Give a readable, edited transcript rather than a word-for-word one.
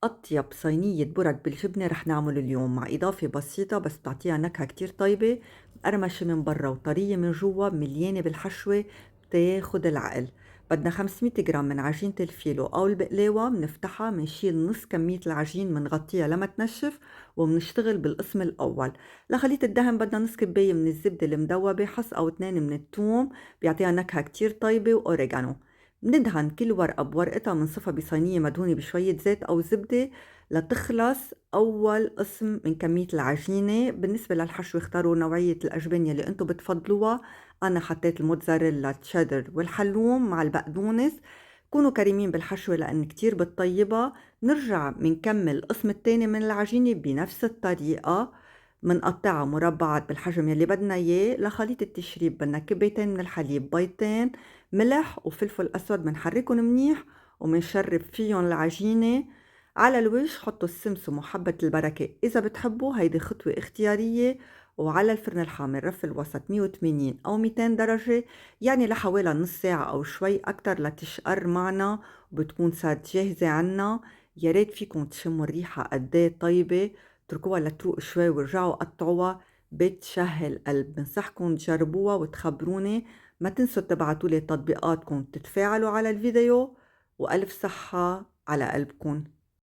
أطيب صينية برك بالجبنة رح نعمل اليوم مع إضافة بسيطة بس بتعطيها نكهة كتير طيبة، مقرمشة من برا وطرية من جوا مليانة بالحشوة بتاخد العقل. بدنا 500 جرام من عجينة الفيلو أو البقلاوة، منفتحها منشيل نص كمية العجين منغطيها لما تنشف ومنشتغل بالقسم الأول. لخليط الدهن بدنا نص كباية من الزبدة المدوبة، حص أو 2 من الثوم بيعطيها نكهة كتير طيبة، وأوريجانو. مندهن كل ورقة بورقتها، منصفها بصينية مدهونة بشوية زيت أو زبدة لتخلص أول قسم من كمية العجينة. بالنسبة للحشو اختاروا نوعية الأجبان يلي انتو بتفضلوها. أنا حطيت الموتزاريلا تشيدر والحلوم مع البقدونس. كونوا كريمين بالحشوة لأن كتير بتطيبها. نرجع منكمل القسم التاني من العجينة بنفس الطريقة، منقطعها مربعات بالحجم يلي بدنا اياه. لخليط التشريب بدنا كبايتين من الحليب، بيضتين، ملح وفلفل أسود، منحركن منيح ومنشرب فيهم العجينة. على الوجه حطوا السمسم وحبة البركة إذا بتحبوا، هيدي خطوة اختيارية. وعلى الفرن الحامل رف الوسط 180 أو 200 درجة، يعني لحوالي نص ساعة أو شوي أكتر لتشقر معنا وبتكون صارت جاهزة عنا. ياريت فيكم تشموا الريحة قديه طيبة. اتركوها لتروق شوي ورجعوا قطعوها، بتشهي القلب. بنصحكم تجربوها وتخبروني. ما تنسوا تبعتولي تطبيقاتكم تتفاعلوا على الفيديو، وألف صحة على قلبكم.